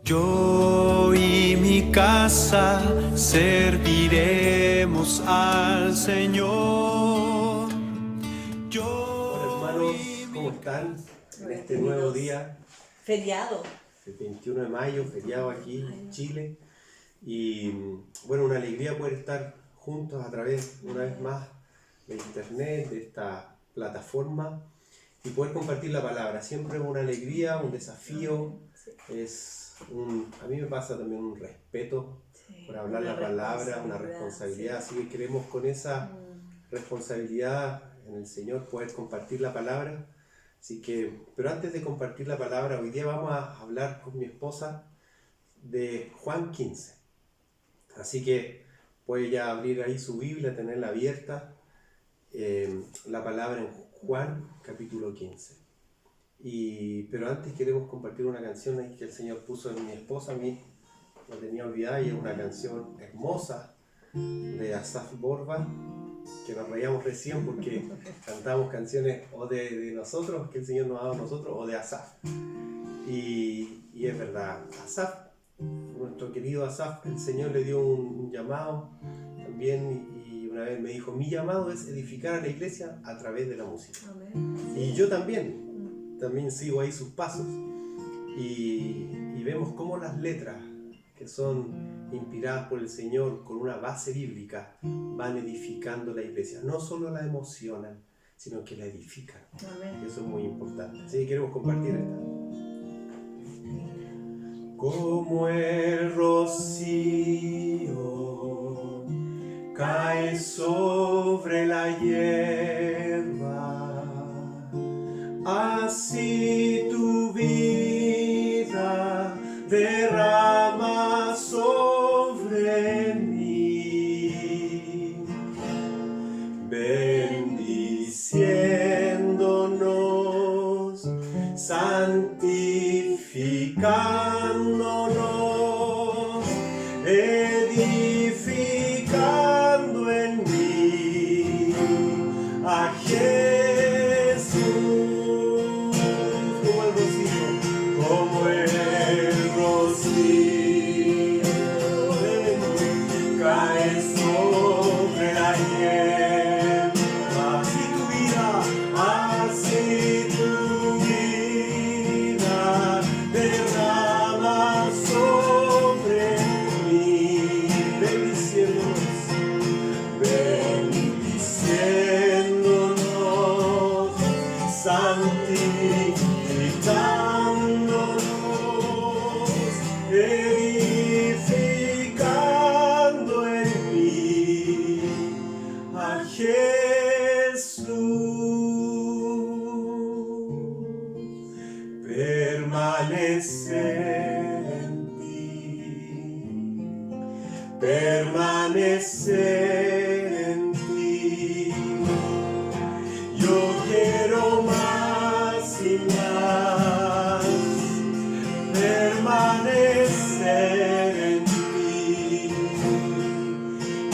Yo y mi casa serviremos al Señor. Hola hermanos, ¿cómo están? En este nuevo día, Feriado. el 21 de mayo, feriado aquí en Chile. Y bueno, una alegría poder estar juntos a través, una vez más, de internet, de esta plataforma y poder compartir la palabra. Siempre es una alegría, un desafío, a mí me pasa también un respeto por hablar la palabra, una responsabilidad. Así que queremos con esa responsabilidad en el Señor poder compartir la palabra. Así que, pero antes de compartir la palabra, hoy día vamos a hablar con mi esposa de Juan 15. Así que puede ya abrir ahí su Biblia, tenerla abierta, la palabra en Juan capítulo 15. Pero antes queremos compartir una canción ahí que el Señor puso en mi esposa, a mí la tenía olvidada, y es una canción hermosa de Asaf Borba, que nos reíamos recién porque cantamos canciones o de nosotros, que el Señor nos ha dado a nosotros, o de Asaf. Y es verdad, Asaf, nuestro querido Asaf, el Señor le dio un llamado también, y una vez me dijo: mi llamado es edificar a la iglesia a través de la música. Amén. Y yo también sigo ahí sus pasos, y vemos cómo las letras que son inspiradas por el Señor con una base bíblica van edificando la iglesia. No solo la emocionan, sino que la edifican. Amén. Eso es muy importante. Así que queremos compartir esta. Como el rocío cae sobre la hierba, así tu vida derrama sobre mí, bendiciéndonos, santificándonos, edificando en mí a Jesús. Como el rocío cae sobre la hierba, así tu vida derrama sobre mí, bendiciéndonos, santificándonos, edificando en mí a Jesús. Permanecer en ti, permanecer en ti. Yo quiero más y más permanecer en ti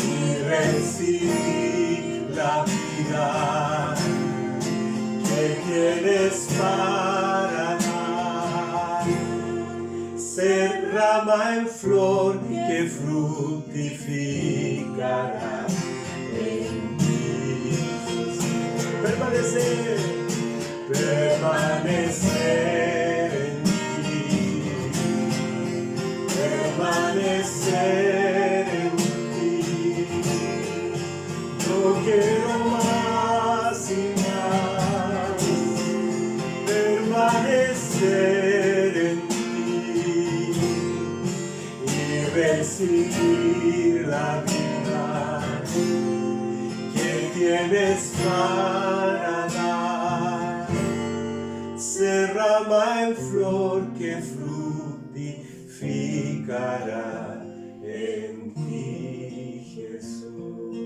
y recibir la vida que tienes para dar. Ser rama en flor que fructificará en ti. Permanecer en ti, permanecer en ti. Yo quiero más y más permanecer en ti y recibir la vida que tienes para dar. Ser rama en flor que fructificará en ti, Jesús.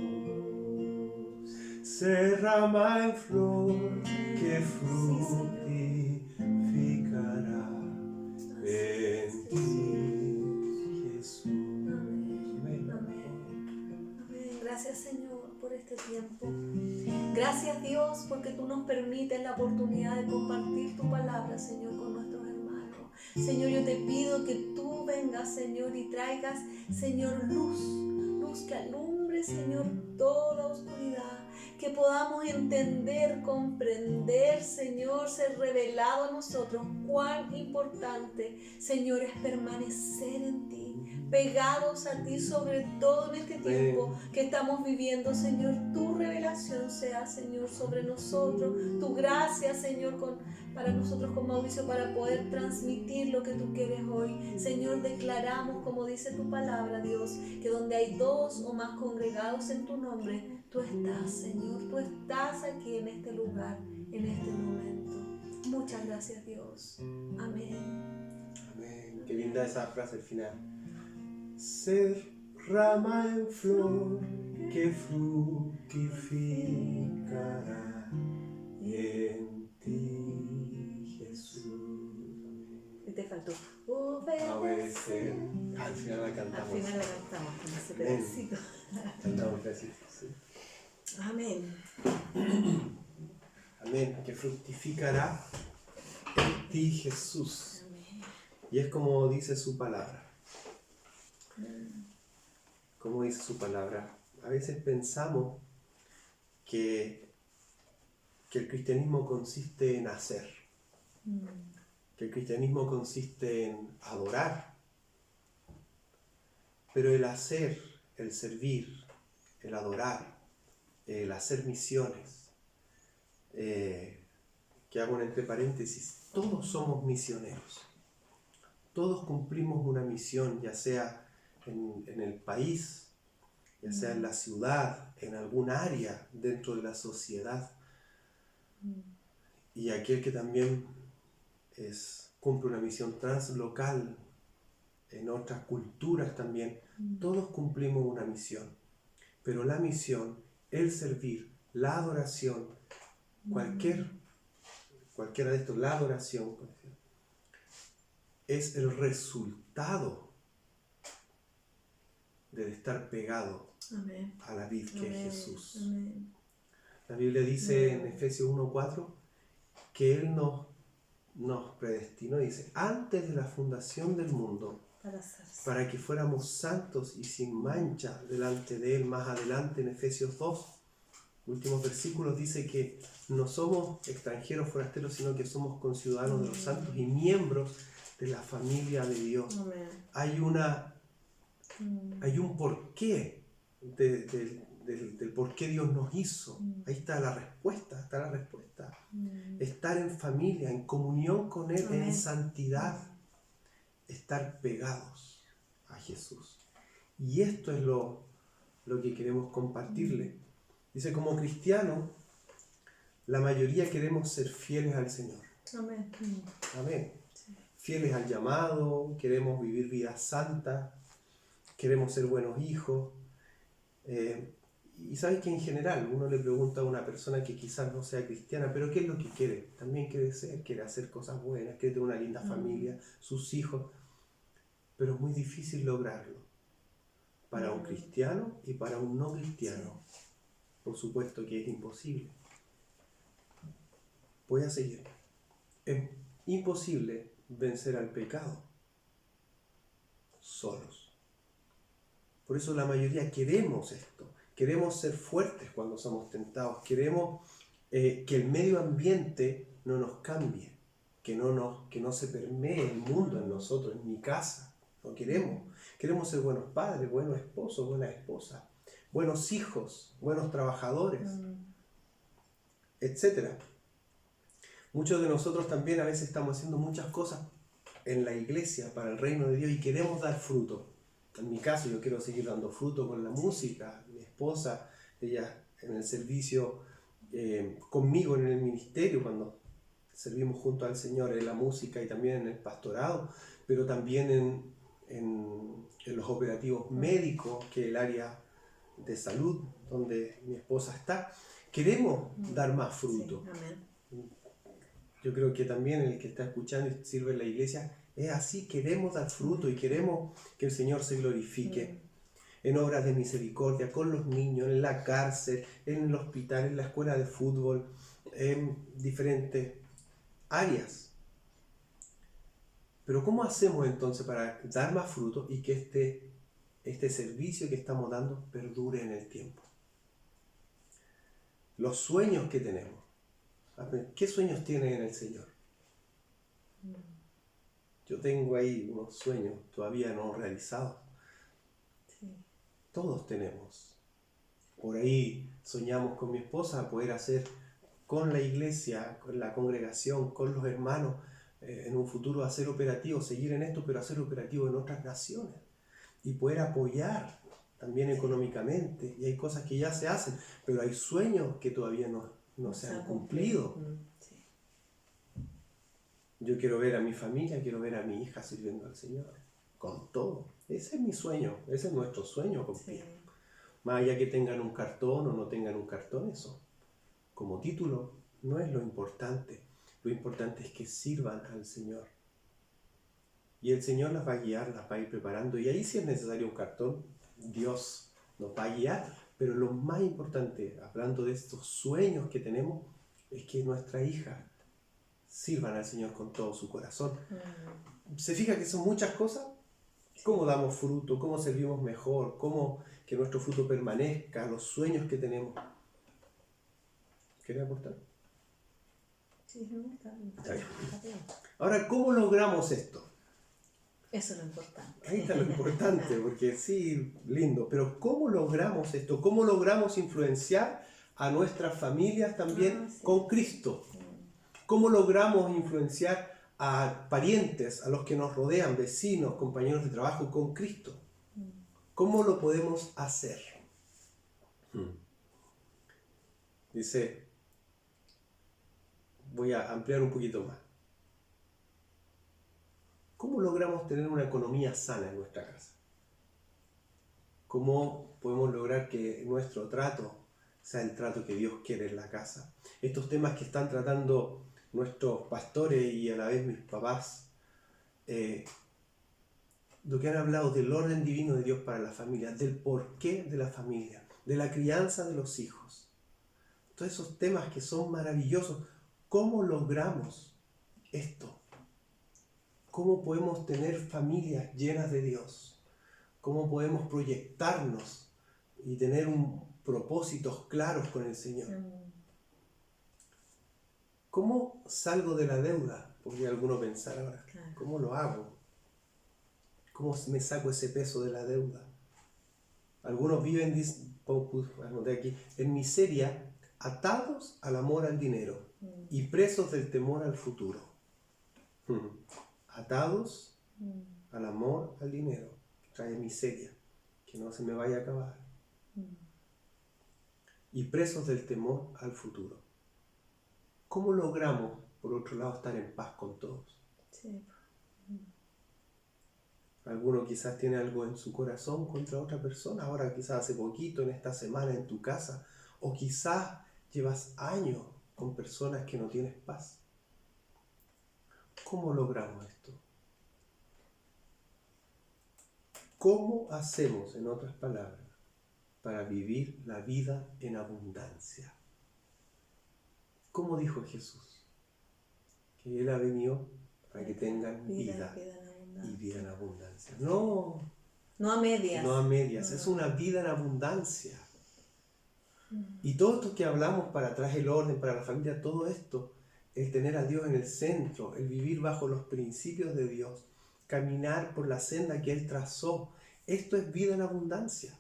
Ser rama en flor que fructificará en ti, Jesús. Amén. Gracias, Señor, por este tiempo. Gracias, Dios, porque tú nos permites la oportunidad de compartir tu palabra, Señor, con nuestros hermanos. Señor, yo te pido que tú vengas, Señor, y traigas, Señor, luz que alumbre, Señor, toda oscuridad, que podamos entender, comprender, Señor, ser revelado a nosotros cuán importante, Señor, es permanecer en ti, pegados a ti, sobre todo en este tiempo que estamos viviendo, Señor. Tu revelación sea, Señor, sobre nosotros, tu gracia, Señor, para nosotros con Mauricio, para poder transmitir lo que tú quieres hoy. Señor, declaramos, como dice tu palabra, Dios, que donde hay dos o más congregados en tu nombre, tú estás, Señor, tú estás aquí en este lugar, en este momento. Muchas gracias, Dios. Amén. Amén. Qué linda esa frase al final. Ser rama en flor que fructificará en ti, Jesús. Y te faltó Obedecer. Al final la Al cantamos. final la cantamos con ese Amén. pedacito. Cantamos un pedacito, sí. Amén. Amén. Que fructificará en ti, Jesús. Amén. Y es como dice su palabra. Como dice su palabra. A veces pensamos que el cristianismo consiste en hacer. Que el cristianismo consiste en adorar. Pero el hacer, el servir, el adorar, el hacer misiones, que hago un entre paréntesis, todos somos misioneros. Todos cumplimos una misión, ya sea en el país, ya sea en la ciudad, en algún área dentro de la sociedad. Y aquel que también cumple una misión translocal, en otras culturas también, todos cumplimos una misión. Pero la misión, el servir, la adoración, cualquiera de estos, la adoración, es el resultado de estar pegado Amén. a la vid que Amén. es Jesús. Amén. La Biblia dice en Efesios 1:4 que Él nos predestinó, dice, antes de la fundación del mundo, para que fuéramos santos y sin mancha delante de Él. Más adelante en Efesios 2, últimos versículos, dice que no somos extranjeros, forasteros, sino que somos conciudadanos de los santos y miembros de la familia de Dios. Amén. Hay un porqué del por qué Dios nos hizo. Ahí está la respuesta, Estar en familia, en comunión con Él, Amén. en santidad, estar pegados a Jesús. Y esto es lo que queremos compartirle. Dice, como cristianos, la mayoría queremos ser fieles al Señor. Amén. Amén. Fieles al llamado, queremos vivir vidas santas, queremos ser buenos hijos. Y sabes que en general uno le pregunta a una persona que quizás no sea cristiana, pero ¿qué es lo que quiere? También quiere hacer cosas buenas, quiere tener una linda familia, sus hijos, pero es muy difícil lograrlo para un cristiano y para un no cristiano. Por supuesto que es imposible. Voy a seguir. Es imposible vencer al pecado solos. Por eso la mayoría queremos esto. Queremos ser fuertes cuando somos tentados. Queremos que el medio ambiente no nos cambie. Que no se permee el mundo en nosotros, en mi casa. No queremos. Queremos ser buenos padres, buenos esposos, buenas esposas, buenos hijos, buenos trabajadores, etc. Muchos de nosotros también a veces estamos haciendo muchas cosas en la iglesia para el reino de Dios y queremos dar fruto. En mi caso, yo quiero seguir dando fruto con la música. Mi esposa, ella en el servicio conmigo en el ministerio, cuando servimos junto al Señor en la música y también en el pastorado, pero también en los operativos médicos, que es el área de salud donde mi esposa está. Queremos dar más fruto. Sí, amén. Yo creo que también el que está escuchando y sirve en la iglesia es así, queremos dar fruto y queremos que el Señor se glorifique en obras de misericordia, con los niños, en la cárcel, en el hospital, en la escuela de fútbol, en diferentes áreas. Pero ¿cómo hacemos entonces para dar más fruto y que este servicio que estamos dando perdure en el tiempo? Los sueños que tenemos. ¿Qué sueños tienen en el Señor? Yo tengo ahí unos sueños todavía no realizados. Sí. Todos tenemos. Por ahí soñamos con mi esposa poder hacer con la iglesia, con la congregación, con los hermanos, en un futuro hacer operativo, seguir en esto, pero hacer operativo en otras naciones y poder apoyar también económicamente. Y hay cosas que ya se hacen, pero hay sueños que todavía no se han cumplido. Sí. Yo quiero ver a mi familia, quiero ver a mi hija sirviendo al Señor, con todo. Ese es mi sueño, ese es nuestro sueño con Sí. Más allá que tengan un cartón o no tengan un cartón, eso como título no es lo importante. Lo importante es que sirvan al Señor. Y el Señor las va a guiar, las va a ir preparando. Y ahí si es necesario un cartón, Dios nos va a guiar. Pero lo más importante, hablando de estos sueños que tenemos, es que nuestra hija sirvan al Señor con todo su corazón. ¿Se fija que son muchas cosas? ¿Cómo damos fruto? ¿Cómo servimos mejor? ¿Cómo que nuestro fruto permanezca? Los sueños que tenemos. ¿Querés aportar? Sí, no, está bien. Ahora, ¿cómo logramos esto? Eso es lo importante. Ahí está lo importante, porque sí, lindo, pero ¿cómo logramos esto? ¿Cómo logramos influenciar a nuestras familias también Sí. con Cristo? ¿Cómo logramos influenciar a parientes, a los que nos rodean, vecinos, compañeros de trabajo con Cristo? ¿Cómo lo podemos hacer? Dice, voy a ampliar un poquito más. ¿Cómo logramos tener una economía sana en nuestra casa? ¿Cómo podemos lograr que nuestro trato sea el trato que Dios quiere en la casa? Estos temas que están tratando nuestros pastores y a la vez mis papás, lo que han hablado del orden divino de Dios para la familia, del porqué de la familia, de la crianza de los hijos. Todos esos temas que son maravillosos. ¿Cómo logramos esto? ¿Cómo podemos tener familias llenas de Dios? ¿Cómo podemos proyectarnos y tener propósitos claros con el Señor? ¿Cómo salgo de la deuda? Podría alguno pensar ahora. Claro. ¿Cómo lo hago? ¿Cómo me saco ese peso de la deuda? Algunos viven, anoté aquí, en miseria, atados al amor al dinero y presos del temor al futuro. Atados al amor al dinero, que trae miseria, que no se me vaya a acabar. Y presos del temor al futuro. ¿Cómo logramos, por otro lado, estar en paz con todos? Sí. Alguno quizás tiene algo en su corazón contra otra persona, ahora quizás hace poquito, en esta semana en tu casa, o quizás llevas años con personas que no tienes paz. ¿Cómo logramos esto? ¿Cómo hacemos, en otras palabras, para vivir la vida en abundancia? ¿Cómo dijo Jesús? Que Él ha venido para que tengan vida y vida en abundancia. No a medias. No a medias, es una vida en abundancia. Y todo esto que hablamos para traer el orden, para la familia, todo esto, el tener a Dios en el centro, el vivir bajo los principios de Dios, caminar por la senda que Él trazó, esto es vida en abundancia.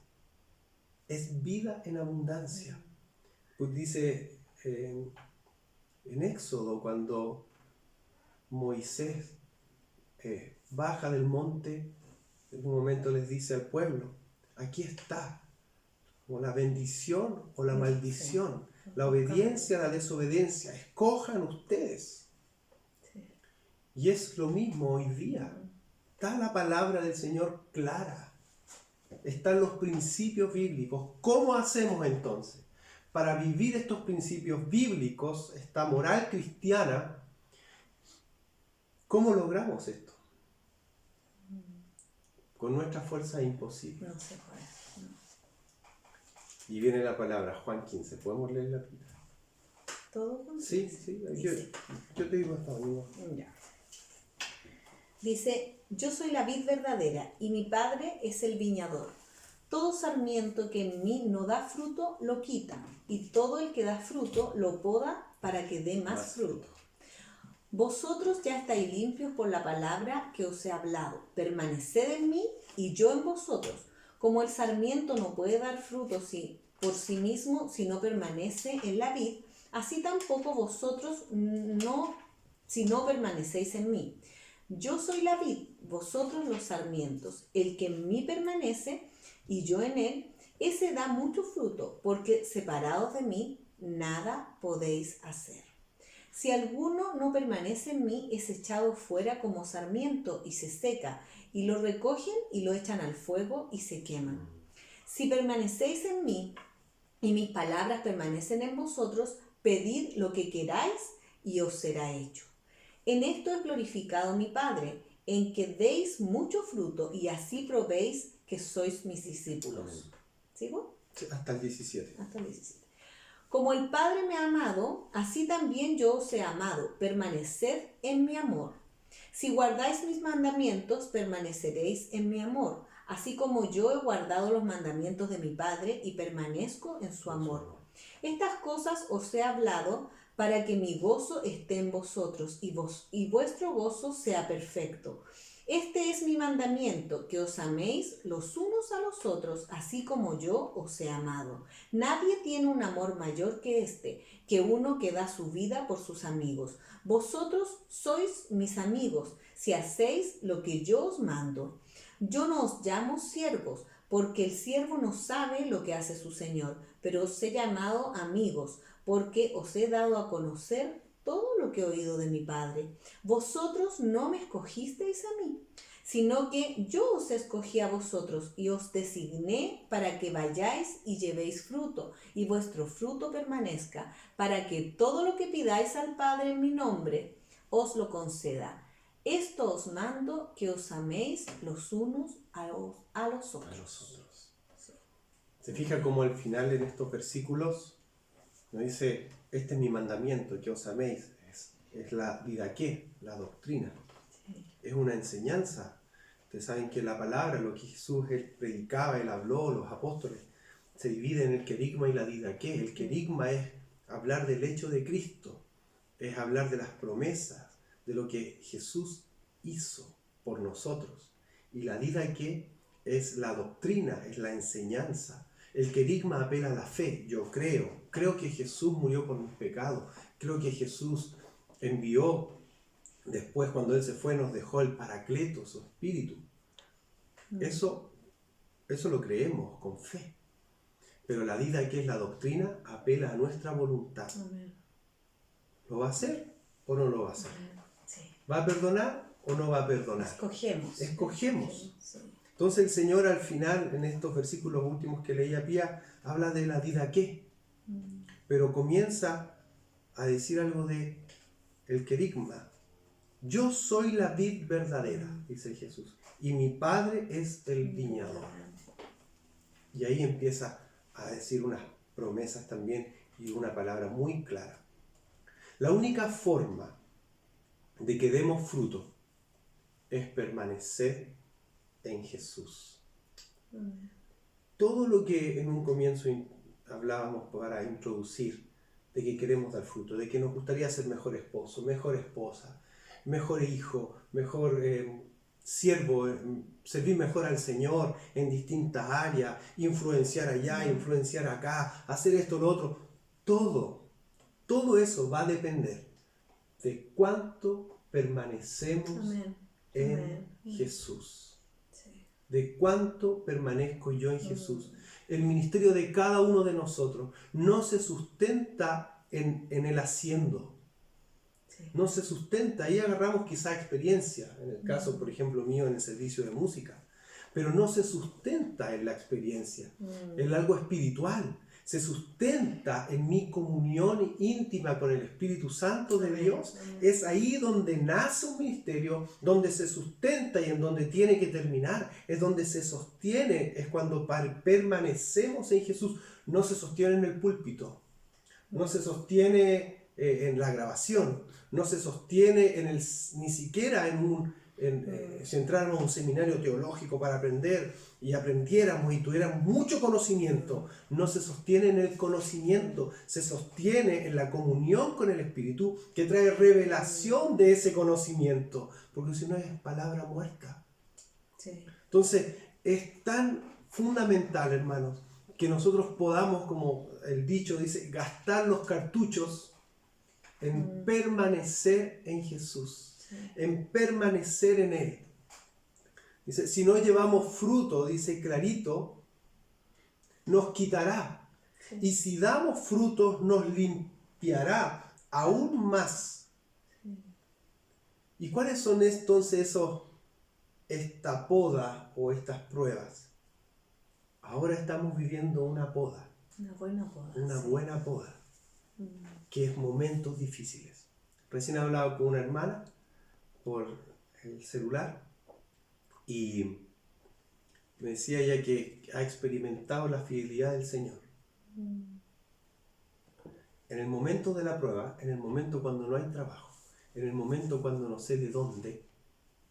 Es vida en abundancia. Pues dice en Éxodo, cuando Moisés baja del monte, en un momento les dice al pueblo, aquí está, o la bendición o la maldición, la obediencia o la desobediencia, escojan ustedes. Y es lo mismo hoy día. Está la palabra del Señor clara, están los principios bíblicos. ¿Cómo hacemos entonces para vivir estos principios bíblicos, esta moral cristiana? ¿Cómo logramos esto? Con nuestra fuerza es imposible. No se puede. No. Y viene la palabra, Juan 15. ¿Podemos leer la primera? ¿Todo con Sí. Yo te digo hasta ahora. Ya. Dice, yo soy la vid verdadera y mi Padre es el viñador. Todo sarmiento que en mí no da fruto, lo quita, y todo el que da fruto, lo poda para que dé más fruto. Vosotros ya estáis limpios por la palabra que os he hablado. Permaneced en mí y yo en vosotros. Como el sarmiento no puede dar fruto por sí mismo si no permanece en la vid, así tampoco vosotros si no permanecéis en mí. Yo soy la vid, vosotros los sarmientos. El que en mí permanece y yo en él, ese da mucho fruto, porque separados de mí nada podéis hacer. Si alguno no permanece en mí, es echado fuera como sarmiento y se seca, y lo recogen y lo echan al fuego y se queman. Si permanecéis en mí y mis palabras permanecen en vosotros, pedid lo que queráis y os será hecho. En esto es glorificado mi Padre, en que deis mucho fruto y así probéis que sois mis discípulos. ¿Sigo? Sí, hasta el 17. Hasta el 17. Como el Padre me ha amado, así también yo os he amado. Permaneced en mi amor. Si guardáis mis mandamientos, permaneceréis en mi amor, así como yo he guardado los mandamientos de mi Padre y permanezco en su amor. Estas cosas os he hablado para que mi gozo esté en vosotros y vuestro gozo sea perfecto. Este es mi mandamiento, que os améis los unos a los otros, así como yo os he amado. Nadie tiene un amor mayor que este, que uno que da su vida por sus amigos. Vosotros sois mis amigos, si hacéis lo que yo os mando. Yo no os llamo siervos, porque el siervo no sabe lo que hace su señor, pero os he llamado amigos, porque os he dado a conocer todo lo que he oído de mi Padre. Vosotros no me escogisteis a mí, sino que yo os escogí a vosotros y os designé para que vayáis y llevéis fruto, y vuestro fruto permanezca, para que todo lo que pidáis al Padre en mi nombre os lo conceda. Esto os mando, que os améis los unos a los otros. Se fija cómo al final en estos versículos nos dice, este es mi mandamiento, que os améis. Es la didaqué, la doctrina. Sí. Es una enseñanza. Ustedes saben que la palabra, lo que Jesús él predicaba, él habló, los apóstoles, se divide en el querigma y la didaqué. El querigma es hablar del hecho de Cristo, es hablar de las promesas, de lo que Jesús hizo por nosotros. Y la didaqué es la doctrina, es la enseñanza. El querigma apela a la fe. Yo creo que Jesús murió por mis pecados, creo que Jesús envió, después cuando Él se fue nos dejó el Paracleto, su Espíritu. Eso lo creemos con fe. Pero la vida que es la doctrina apela a nuestra voluntad. Amén. ¿Lo va a hacer o no lo va a hacer? Sí. ¿Va a perdonar o no va a perdonar? Escogemos. Sí. Entonces el Señor al final, en estos versículos últimos que leía Pía, habla de la didaqué, pero comienza a decir algo de el querigma. Yo soy la vid verdadera, dice Jesús, y mi Padre es el viñador. Y ahí empieza a decir unas promesas también y una palabra muy clara. La única forma de que demos fruto es permanecer en Jesús. Todo lo que en un comienzo hablábamos para introducir, de que queremos dar fruto, de que nos gustaría ser mejor esposo, mejor esposa, mejor hijo, mejor siervo, servir mejor al Señor en distintas áreas, influenciar allá, influenciar acá, hacer esto, lo otro, todo eso va a depender de cuánto permanecemos en Jesús. Sí. De cuánto permanezco yo en Jesús. El ministerio de cada uno de nosotros no se sustenta en el haciendo. Sí. No se sustenta. Ahí agarramos quizá experiencia, en el caso, por ejemplo, mío en el servicio de música. Pero no se sustenta en la experiencia, en algo espiritual. Se sustenta en mi comunión íntima con el Espíritu Santo de Dios. Es ahí donde nace un ministerio, donde se sustenta y en donde tiene que terminar. Es donde se sostiene, es cuando permanecemos en Jesús. No se sostiene en el púlpito, no se sostiene en la grabación, no se sostiene ni siquiera en si entráramos a un seminario teológico para aprender y aprendiéramos y tuviéramos mucho conocimiento, no se sostiene en el conocimiento, se sostiene en la comunión con el Espíritu que trae revelación de ese conocimiento, porque si no es palabra muerta. Sí. Entonces, es tan fundamental, hermanos, que nosotros podamos, como el dicho dice, gastar los cartuchos en permanecer en Jesús, en permanecer en Él. Dice, si no llevamos fruto, dice clarito, nos quitará. Sí. Y si damos frutos, nos limpiará aún más. Sí. ¿Y cuáles son entonces esta poda o estas pruebas? Ahora estamos viviendo una poda. Una buena poda. Una sí. buena poda. Que es momentos difíciles. Recién he hablado con una hermana por el celular y me decía ella que ha experimentado la fidelidad del Señor. En el momento de la prueba, en el momento cuando no hay trabajo, en el momento cuando no sé de dónde,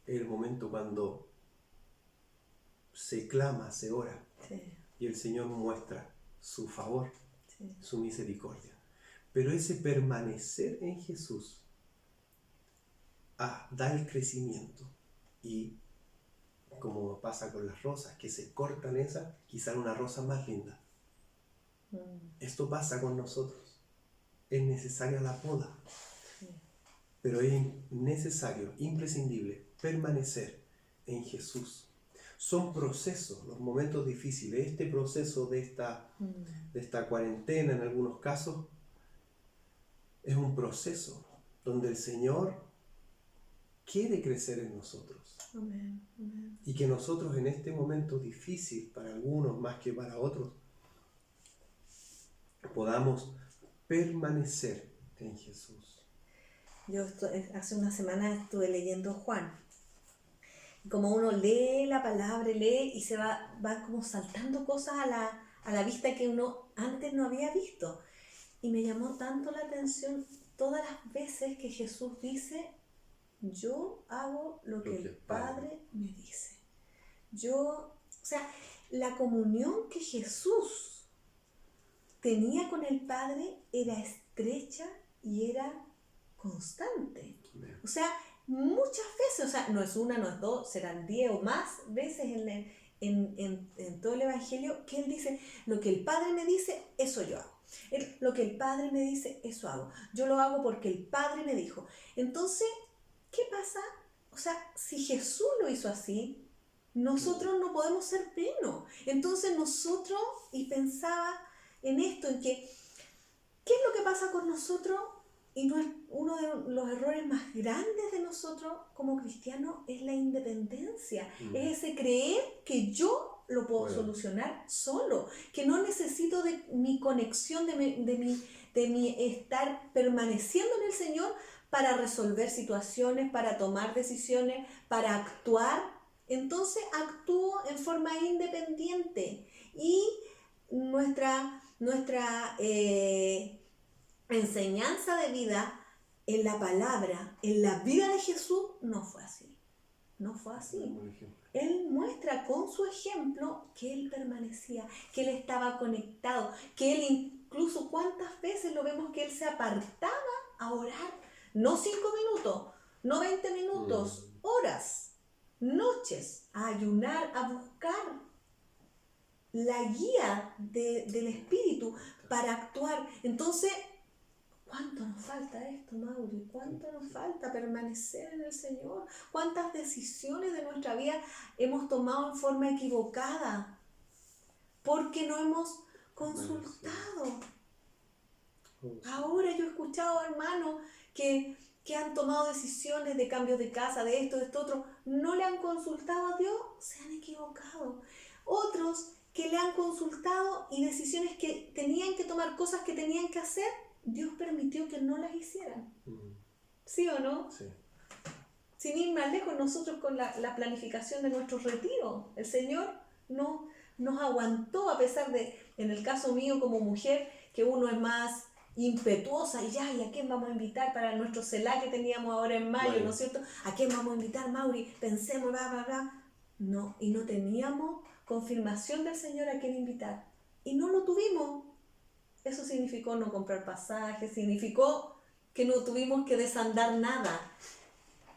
en el momento cuando se clama, se ora, Sí. y el Señor muestra su favor, Sí. su misericordia. Pero ese permanecer en Jesús da el crecimiento. Y como pasa con las rosas, que se cortan esas y sale una rosa más linda. Esto pasa con nosotros. Es necesaria la poda. Sí. Pero es necesario, imprescindible, permanecer en Jesús. Son procesos, los momentos difíciles. Este proceso de esta cuarentena, en algunos casos, es un proceso donde el Señor quiere crecer en nosotros. Amén. Amén. Y que nosotros en este momento difícil, para algunos más que para otros, podamos permanecer en Jesús. Yo hace una semana estuve leyendo Juan. Como uno lee la palabra, lee y se va como saltando cosas a la vista que uno antes no había visto. Y me llamó tanto la atención todas las veces que Jesús dice, yo hago lo que el Padre me dice. O sea, la comunión que Jesús tenía con el Padre era estrecha y era constante. O sea, muchas veces, o sea, no es una, no es dos, serán 10 o más veces en todo el Evangelio que Él dice, lo que el Padre me dice, eso yo hago. Lo que el Padre me dice, eso hago. Yo lo hago porque el Padre me dijo. Entonces, ¿qué pasa? O sea, si Jesús lo hizo así, nosotros no podemos ser plenos. Entonces nosotros, y pensaba en esto, en que, ¿qué es lo que pasa con nosotros? Y no es uno de los errores más grandes de nosotros como cristianos es la independencia. Es ese creer que yo lo puedo solucionar solo, que no necesito de mi conexión, de mi estar permaneciendo en el Señor para resolver situaciones, para tomar decisiones, para actuar. Entonces actúo en forma independiente y nuestra enseñanza de vida en la palabra, en la vida de Jesús, no fue así. No fue así. Él muestra con su ejemplo que Él permanecía, que Él estaba conectado, que Él incluso cuántas veces lo vemos que Él se apartaba a orar, no 5 minutos, no 20 minutos, horas, noches, a ayunar, a buscar la guía del Espíritu para actuar. Entonces, ¿cuánto nos falta esto, Mauri? ¿Cuánto nos falta permanecer en el Señor? ¿Cuántas decisiones de nuestra vida hemos tomado en forma equivocada? Porque no hemos consultado. Ahora yo he escuchado hermanos que han tomado decisiones de cambios de casa, de esto, de esto, otro. No le han consultado a Dios, se han equivocado. Otros que le han consultado y decisiones que tenían que tomar, cosas que tenían que hacer, Dios permitió que no las hicieran. ¿Sí o no? Sí. Sin ir más lejos, nosotros con la planificación de nuestros retiros, el Señor no nos aguantó, a pesar de, en el caso mío como mujer, que uno es más impetuosa, y ya, ¿y a quién vamos a invitar para nuestro celá que teníamos ahora en mayo, Mayo. ¿no es cierto? ¿A quién vamos a invitar, Mauri? Pensemos, bla, bla, bla. No, y no teníamos confirmación del Señor a quién invitar. Y no lo tuvimos. Eso significó no comprar pasajes, significó que no tuvimos que desandar nada.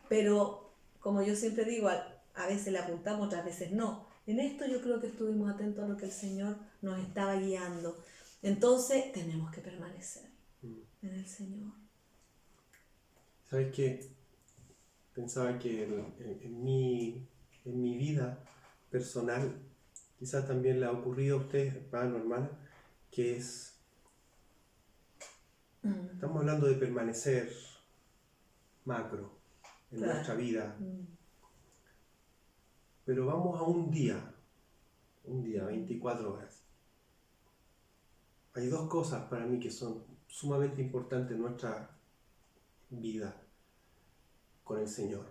Pero, como yo siempre digo, a veces le apuntamos, otras veces no. En esto yo creo que estuvimos atentos a lo que el Señor nos estaba guiando. Entonces, tenemos que permanecer en el Señor. ¿Sabes qué? Pensaba que en mi vida personal, quizás también le ha ocurrido a ustedes, hermano, hermana, que es, estamos hablando de permanecer macro en Claro. nuestra vida, pero vamos a un día, 24 horas. Hay dos cosas para mí que son sumamente importantes en nuestra vida con el Señor.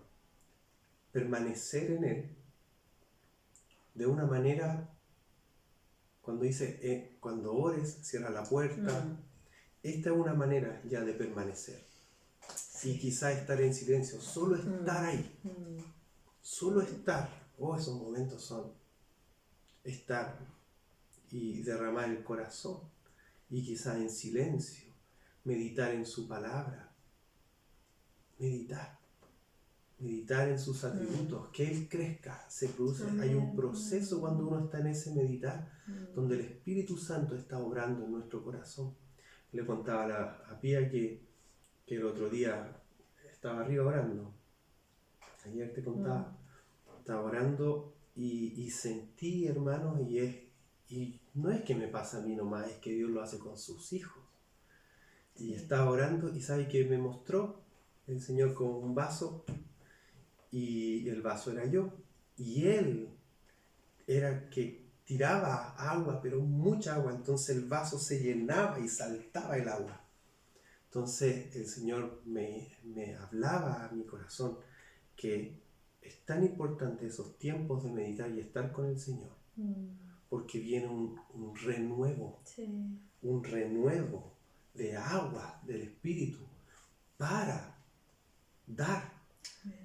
Permanecer en Él de una manera, cuando dice, cuando ores, cierra la puerta. Esta es una manera ya de permanecer. Y quizá estar en silencio, solo estar ahí. Solo estar. Esos momentos son estar y derramar el corazón. Y quizá en silencio, meditar en su palabra. Meditar en sus atributos, que Él crezca, se produce. Hay un proceso cuando uno está en ese meditar, donde el Espíritu Santo está obrando en nuestro corazón. Le contaba a Pía que el otro día estaba arriba orando. Ayer te contaba, estaba orando y sentí, hermanos, y no es que me pasa a mí nomás, es que Dios lo hace con sus hijos. Y estaba orando y ¿sabe qué me mostró? El Señor con un vaso, y el vaso era yo, y Él era que tiraba agua, pero mucha agua, entonces el vaso se llenaba y saltaba el agua. Entonces el Señor me hablaba a mi corazón que es tan importante esos tiempos de meditar y estar con el Señor, porque viene un renuevo, un renuevo de agua del Espíritu para dar.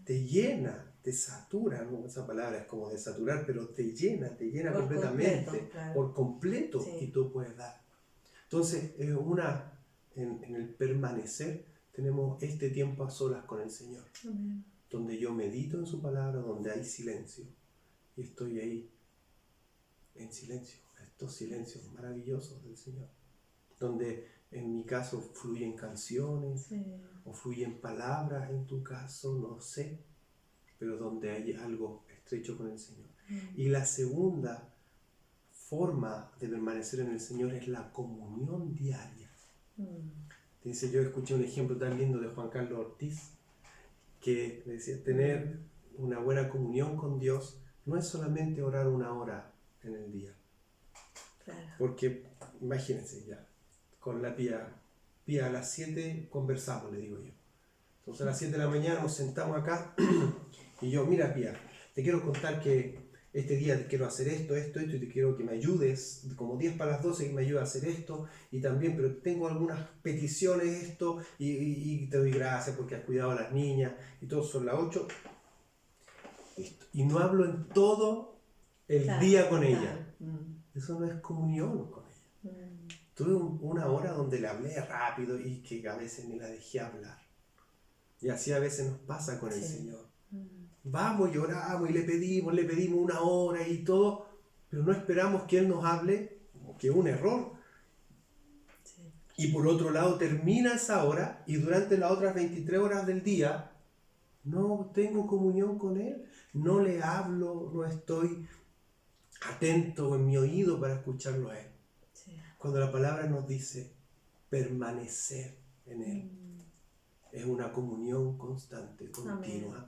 Te llena, te satura, ¿no? Esa palabra es como de saturar, pero te llena Por completamente, completo, claro. por completo, Sí. y tú puedes dar. Entonces, en el permanecer, tenemos este tiempo a solas con el Señor, donde yo medito en su palabra, donde hay silencio, y estoy ahí en silencio, estos silencios maravillosos del Señor, donde en mi caso fluyen canciones, o fluyen palabras en tu caso, no sé, pero donde hay algo estrecho con el Señor. Y la segunda forma de permanecer en el Señor es la comunión diaria. Dice, yo escuché un ejemplo tan lindo de Juan Carlos Ortiz, que decía, tener una buena comunión con Dios no es solamente orar una hora en el día. Claro. Porque, imagínense ya, con la Pía a las 7 conversamos, le digo yo. Entonces a las 7 de la mañana nos sentamos acá y yo, mira Pía, te quiero contar que este día te quiero hacer esto, y te quiero que me ayudes, como 10 para las 12 que me ayudes a hacer esto, y también, pero tengo algunas peticiones, y te doy gracias porque has cuidado a las niñas, y todos son las 8. Y no hablo en todo el día con ella. Eso no es comunión con ella. Tuve una hora donde le hablé rápido y que a veces ni la dejé hablar. Y así a veces nos pasa con el Señor. Vamos y oramos y le pedimos una hora y todo, pero no esperamos que Él nos hable, que es un error. Y por otro lado termina esa hora y durante las otras 23 horas del día no tengo comunión con Él, no le hablo, no estoy atento en mi oído para escucharlo a Él. Cuando la palabra nos dice permanecer en Él, es una comunión constante, continua,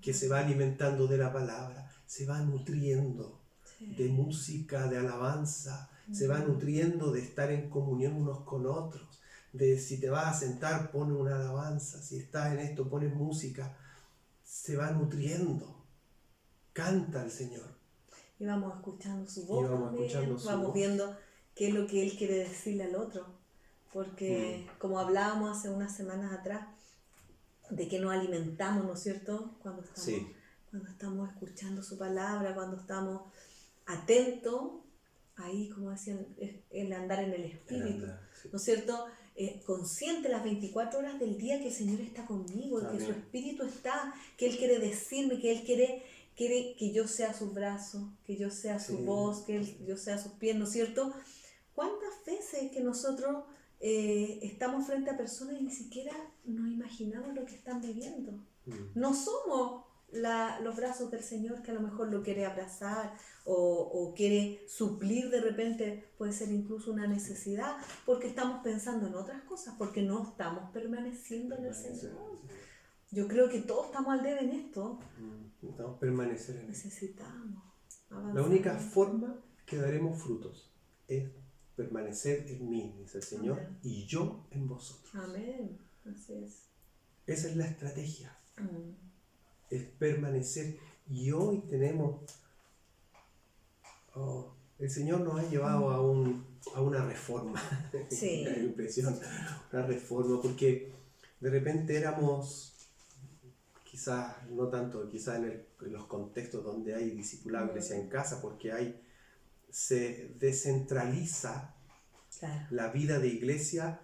que se va alimentando de la palabra, se va nutriendo de música, de alabanza, se va nutriendo de estar en comunión unos con otros, de si te vas a sentar, pone una alabanza, si estás en esto, pones música, se va nutriendo, canta al Señor. Y vamos escuchando su voz, vamos también, escuchando su vamos voz. viendo qué es lo que Él quiere decirle al otro. porque como hablábamos hace unas semanas atrás, de que nos alimentamos, ¿no es cierto? Sí. Cuando estamos escuchando su palabra, cuando estamos atentos, ahí, como decían, es el andar en el Espíritu, Sí. ¿no es cierto? Consciente las 24 horas del día que el Señor está conmigo, que su Espíritu está, que Él quiere decirme, que Él quiere que yo sea su brazo, que yo sea su voz, que yo sea sus pies, ¿no es cierto? ¿Cuántas veces que nosotros estamos frente a personas y ni siquiera nos imaginamos lo que están viviendo? No somos los brazos del Señor, que a lo mejor lo quiere abrazar o quiere suplir de repente, puede ser incluso una necesidad, porque estamos pensando en otras cosas, porque no estamos permaneciendo en el Señor. Yo creo que todos estamos al debe en esto. Necesitamos permanecer en Él. Necesitamos avanzar. La única forma que daremos frutos es permanecer en mí, dice el Señor, Amén. Y yo en vosotros. Amén. Así es. Esa es la estrategia. Es permanecer. Y hoy tenemos... el Señor nos ha llevado a una reforma. Sí. La impresión, una reforma, porque de repente éramos... Quizás, no tanto, quizás en los contextos donde hay discipulado, iglesia en casa, porque se descentraliza la vida de iglesia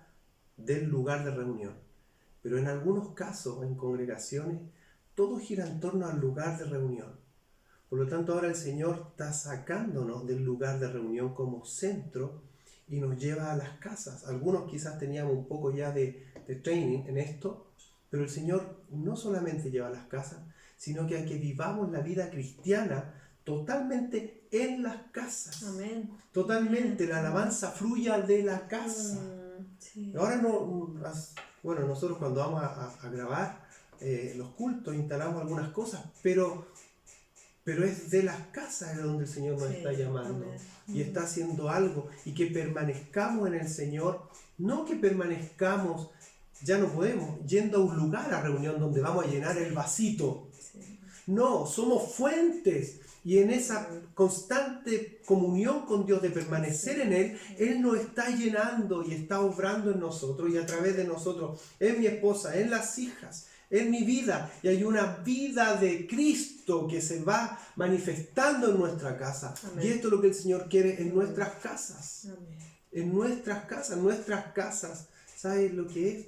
del lugar de reunión. Pero en algunos casos, en congregaciones, todo gira en torno al lugar de reunión. Por lo tanto, ahora el Señor está sacándonos del lugar de reunión como centro y nos lleva a las casas. Algunos quizás teníamos un poco ya de training en esto, pero el Señor no solamente lleva a las casas, sino que a que vivamos la vida cristiana totalmente en las casas. Amén. Totalmente, la alabanza fluya de la casa. Sí. Ahora nosotros cuando vamos a grabar los cultos instalamos algunas cosas, pero es de las casas donde el Señor nos está llamando. Amén. Y está haciendo algo, y que permanezcamos en el Señor, no que permanezcamos, ya no podemos, yendo a un lugar a reunión donde vamos a llenar el vasito. No, somos fuentes, y en esa constante comunión con Dios de permanecer en Él, Él nos está llenando y está obrando en nosotros y a través de nosotros, en mi esposa, en las hijas, en mi vida, y hay una vida de Cristo que se va manifestando en nuestra casa. Amén. Y esto es lo que el Señor quiere en nuestras casas. Amén. En nuestras casas, ¿sabes lo que es?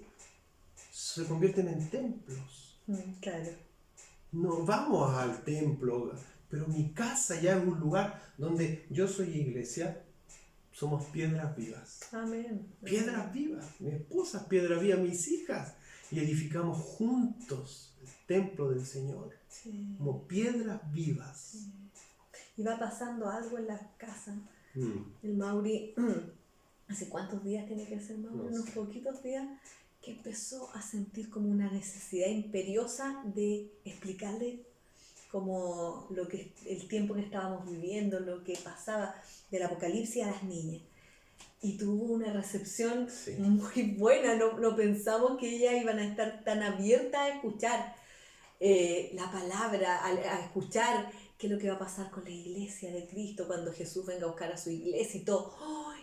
Se convierten en templos. Claro. No vamos al templo, pero mi casa ya es un lugar donde yo soy iglesia, somos piedras vivas. Amén. Piedras vivas, mi esposa es piedra viva, mis hijas, y edificamos juntos el templo del Señor, como piedras vivas. Y va pasando algo en la casa. El Mauri, ¿hace cuántos días tiene que ser, Mauri? Unos poquitos días, que empezó a sentir como una necesidad imperiosa de explicarle como el tiempo que estábamos viviendo, lo que pasaba del Apocalipsis a las niñas. Y tuvo una recepción muy buena. No pensamos que ellas iban a estar tan abiertas a escuchar la palabra, a escuchar qué es lo que va a pasar con la iglesia de Cristo cuando Jesús venga a buscar a su iglesia y todo.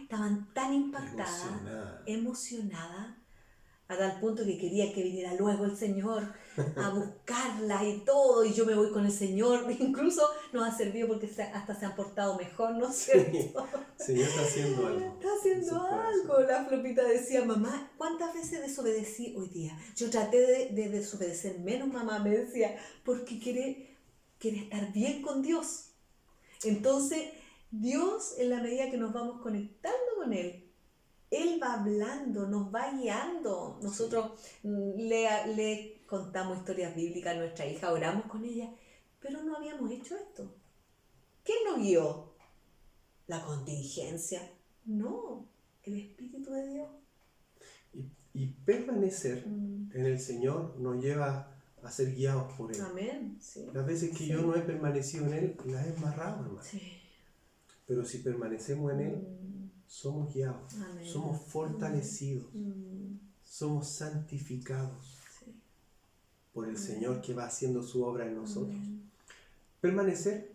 Estaban tan impactadas, emocionadas, a tal punto que quería que viniera luego el Señor a buscarlas y todo, y yo me voy con el Señor. Incluso nos ha servido porque hasta se han portado mejor, ¿no es cierto? El Señor está haciendo algo. Está haciendo algo. La Flopita decía, mamá, ¿cuántas veces desobedecí hoy día? Yo traté de desobedecer menos, mamá, me decía, porque quiere estar bien con Dios. Entonces, Dios, en la medida que nos vamos conectando con Él va hablando, nos va guiando. Nosotros le contamos historias bíblicas a nuestra hija, oramos con ella, pero no habíamos hecho esto. ¿Quién nos guió? ¿La contingencia? No, el Espíritu de Dios. Y permanecer en el Señor nos lleva a ser guiados por Él. Amén. Sí. Las veces que yo no he permanecido en Él, las he embarrado, hermano. Sí. Pero si permanecemos en Él, somos guiados, Amén. somos fortalecidos, somos santificados por el Señor que va haciendo su obra en nosotros. Permanecer,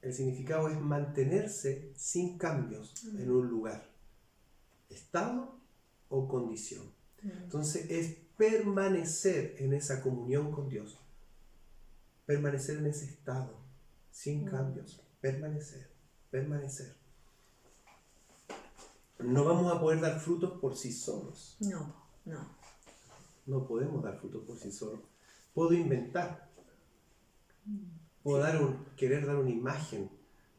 el significado es mantenerse sin cambios en un lugar, estado o condición. Entonces es permanecer en esa comunión con Dios, permanecer en ese estado, sin cambios, permanecer. No vamos a poder dar frutos por sí solos. No podemos dar frutos por sí solos. Puedo inventar. Puedo querer dar una imagen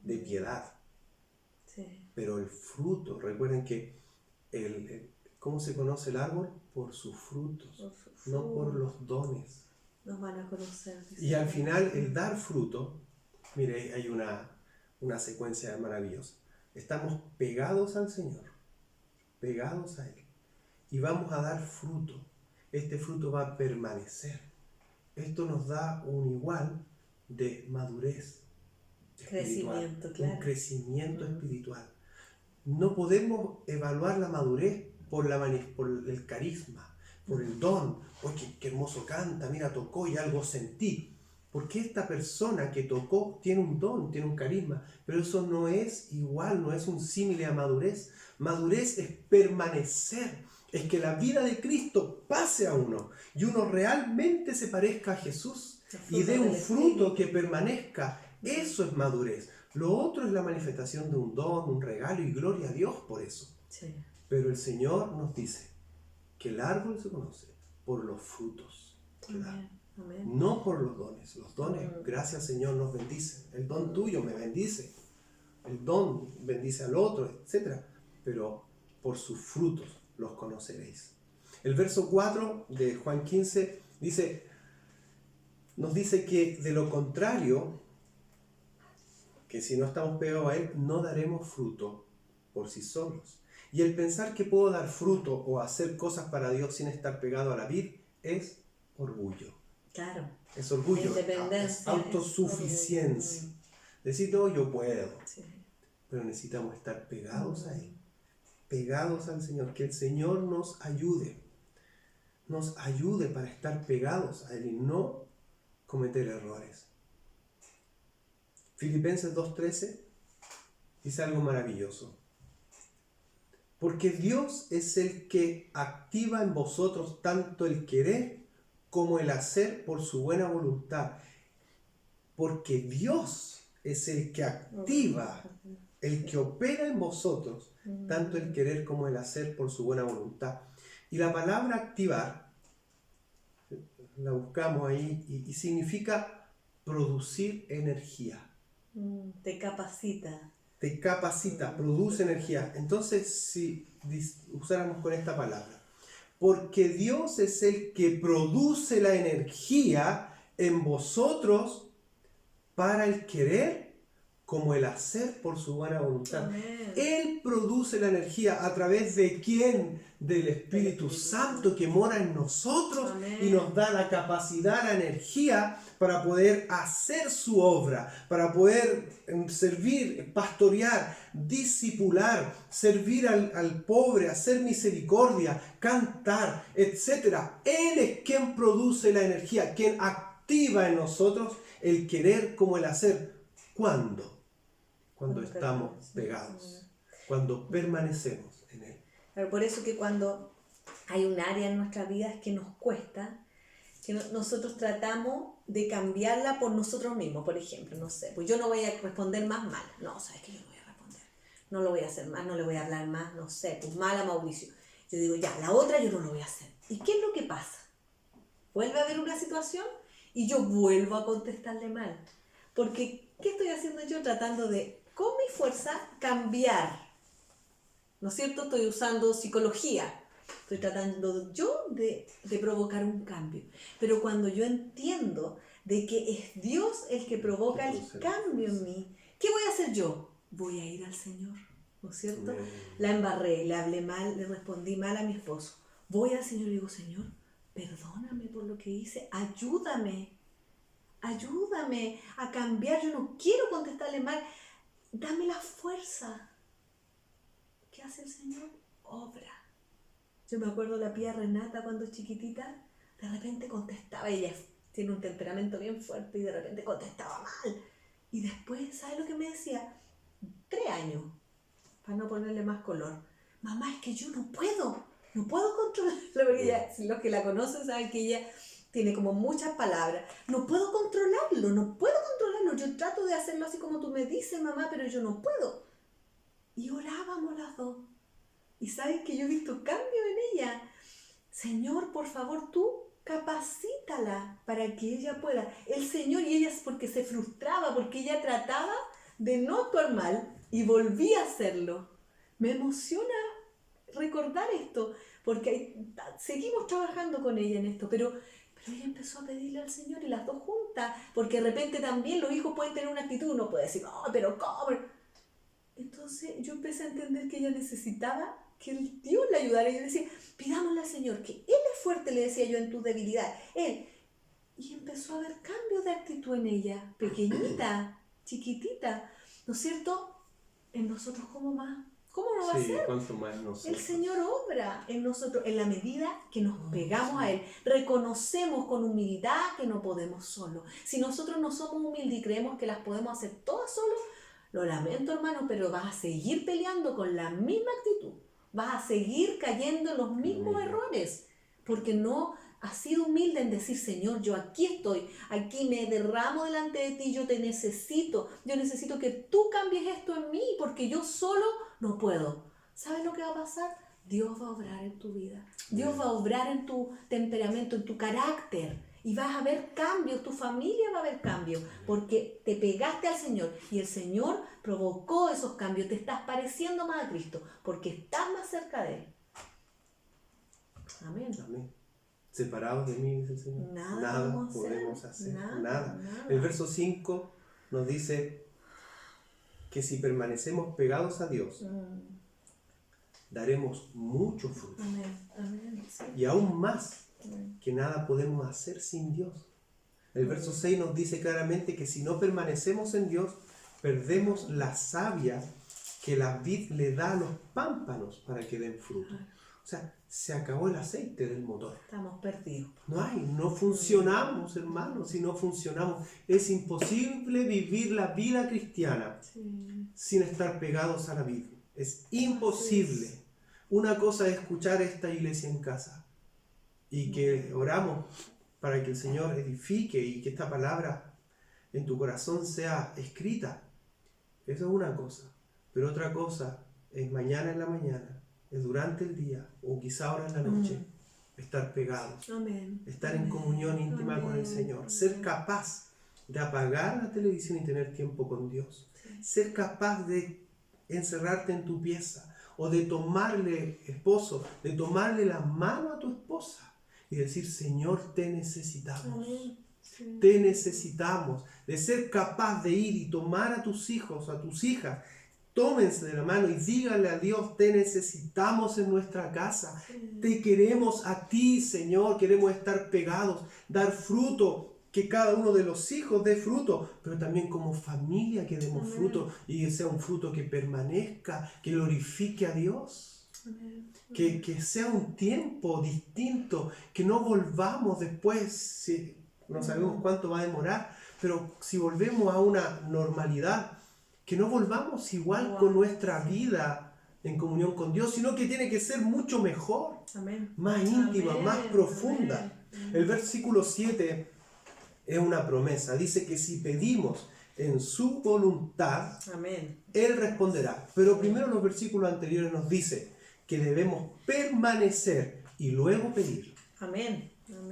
de piedad. Sí. Pero el fruto, recuerden que ¿cómo se conoce el árbol? Por sus frutos, no por los dones. Nos van a conocer. Y al final el dar fruto, mire, hay una secuencia maravillosa. Estamos pegados al Señor, pegados a Él, y vamos a dar fruto. Este fruto va a permanecer. Esto nos da un igual de madurez espiritual, Crecimiento, claro. un crecimiento espiritual. No podemos evaluar la madurez por el carisma, por el don. Oye, qué hermoso canta, mira, tocó y algo sentí. Porque esta persona que tocó tiene un don, tiene un carisma, pero eso no es igual, no es un símil a madurez. Madurez es permanecer, es que la vida de Cristo pase a uno y uno realmente se parezca a Jesús y dé un fruto que permanezca. Eso es madurez. Lo otro es la manifestación de un don, un regalo, y gloria a Dios por eso. Sí. Pero el Señor nos dice que el árbol se conoce por los frutos que da. Amén. No por los dones. Los dones, gracias Señor, nos bendicen. El don tuyo me bendice. El don bendice al otro, etc. Pero por sus frutos los conoceréis. El verso 4 de Juan 15 nos dice que de lo contrario, que si no estamos pegados a Él, no daremos fruto por sí solos. Y el pensar que puedo dar fruto o hacer cosas para Dios sin estar pegado a la vid es orgullo. Claro. Es orgullo, Independencia, es autosuficiencia. Decir, no, yo puedo. Sí. Pero necesitamos estar pegados a Él, pegados al Señor, que el Señor nos ayude para estar pegados a Él y no cometer errores. Filipenses 2:13 dice algo maravilloso. Porque Dios es el que activa en vosotros tanto el querer como el hacer por su buena voluntad. Porque Dios es el que activa, el que opera en vosotros tanto el querer como el hacer por su buena voluntad. Y la palabra activar, la buscamos ahí, y significa producir energía. Te capacita. Te capacita, produce energía. Entonces, si usáramos con esta palabra, porque Dios es el que produce la energía en vosotros para el querer como el hacer por su buena voluntad. Amén. Él produce la energía a través de ¿quién? Del Espíritu Santo que mora en nosotros. Amén. Y nos da la capacidad, la energía para poder hacer su obra, para poder servir, pastorear, discipular, servir al pobre, hacer misericordia, cantar, etc. Él es quien produce la energía, quien activa en nosotros el querer como el hacer. ¿Cuándo? Cuando estamos pegados, cuando permanecemos en Él. Pero por eso que cuando hay un área en nuestra vida que nos cuesta, que nosotros tratamos de cambiarla por nosotros mismos. Por ejemplo, no sé, pues yo no voy a responder más mal. No, sabes que yo no voy a responder. No lo voy a hacer más, no le voy a hablar más, no sé, pues mal a Mauricio. Yo digo, ya, la otra yo no lo voy a hacer. ¿Y qué es lo que pasa? Vuelve a haber una situación y yo vuelvo a contestarle mal. Porque, ¿qué estoy haciendo yo? Tratando de, con mi fuerza, cambiar. ¿No es cierto? Estoy usando psicología. Estoy tratando yo de provocar un cambio. Pero cuando yo entiendo de que es Dios el que provoca el cambio en mí, ¿qué voy a hacer yo? Voy a ir al Señor, ¿no es cierto? La embarré, le hablé mal, le respondí mal a mi esposo. Voy al Señor y digo, Señor, perdóname por lo que hice, ayúdame a cambiar. Yo no quiero contestarle mal, dame la fuerza. ¿Qué hace el Señor? Obra. Yo me acuerdo la tía Renata cuando chiquitita, de repente contestaba, ella tiene un temperamento bien fuerte y de repente contestaba mal. Y después, ¿sabes lo que me decía? 3 años, para no ponerle más color. Mamá, es que yo no puedo, no puedo controlarlo, porque ella, los que la conocen saben que ella tiene como muchas palabras. No puedo controlarlo, no puedo controlarlo. Yo trato de hacerlo así como tú me dices, mamá, pero yo no puedo. Y orábamos las dos. Y sabes que yo he visto cambio en ella. Señor, por favor, tú capacítala para que ella pueda. El Señor, y ella es porque se frustraba, porque ella trataba de no actuar mal y volvía a hacerlo. Me emociona recordar esto, porque seguimos trabajando con ella en esto, pero ella empezó a pedirle al Señor y las dos juntas, porque de repente también los hijos pueden tener una actitud, uno puede decir, no, pero ¿cómo? Entonces yo empecé a entender que ella necesitaba que el Dios le ayudara. Y yo decía, pidámosle al Señor, que Él es fuerte, le decía yo, en tus debilidades. Él. Y empezó a haber cambios de actitud en ella, pequeñita, chiquitita, ¿no es cierto? En nosotros, ¿cómo más? ¿Cómo no va a ser? ¿Cuánto más nosotros? El Señor obra en nosotros en la medida que nos pegamos a Él. Reconocemos con humildad que no podemos solos. Si nosotros no somos humildes y creemos que las podemos hacer todas solos, lo lamento, hermano, pero vas a seguir peleando con la misma actitud. Vas a seguir cayendo en los mismos errores, porque no has sido humilde en decir, Señor, yo aquí estoy, aquí me derramo delante de ti, yo te necesito, yo necesito que tú cambies esto en mí, porque yo solo no puedo. ¿Sabes lo que va a pasar? Dios va a obrar en tu vida, Dios va a obrar en tu temperamento, en tu carácter, y vas a ver cambios, tu familia va a ver cambios, porque te pegaste al Señor y el Señor provocó esos cambios, te estás pareciendo más a Cristo, porque estás más cerca de Él. Amén. Amén. Separados de mí, dice el Señor, Nada podemos hacer. Nada. El verso 5 nos dice que si permanecemos pegados a Dios, daremos mucho fruto. Amén. Sí. Y aún más, que nada podemos hacer sin Dios. El verso 6 nos dice claramente que si no permanecemos en Dios, perdemos la savia que la vid le da a los pámpanos para que den fruto. O sea, se acabó el aceite del motor. Estamos perdidos. No funcionamos, hermanos, si no funcionamos. Es imposible vivir la vida cristiana sin estar pegados a la vid. Es imposible. Una cosa es escuchar esta iglesia en casa y que oramos para que el Señor edifique y que esta palabra en tu corazón sea escrita. Eso es una cosa. Pero otra cosa es mañana en la mañana, es durante el día o quizá ahora en la noche, estar pegados, estar en comunión íntima con el Señor, ser capaz de apagar la televisión y tener tiempo con Dios, ser capaz de encerrarte en tu pieza o de tomarle, esposo, de tomarle la mano a tu esposa y decir, Señor, te necesitamos. Te necesitamos, de ser capaz de ir y tomar a tus hijos, a tus hijas, tómense de la mano y díganle a Dios, te necesitamos en nuestra casa, te queremos a ti, Señor, queremos estar pegados, dar fruto, que cada uno de los hijos dé fruto, pero también como familia que demos fruto y que sea un fruto que permanezca, que glorifique a Dios. Que sea un tiempo distinto, que no volvamos después, no sabemos cuánto va a demorar, pero si volvemos a una normalidad, que no volvamos igual con nuestra vida en comunión con Dios, sino que tiene que ser mucho mejor, más íntima, más profunda. El versículo 7 es una promesa, dice que si pedimos en su voluntad, Él responderá. Pero primero los versículos anteriores nos dice que debemos permanecer y luego pedir.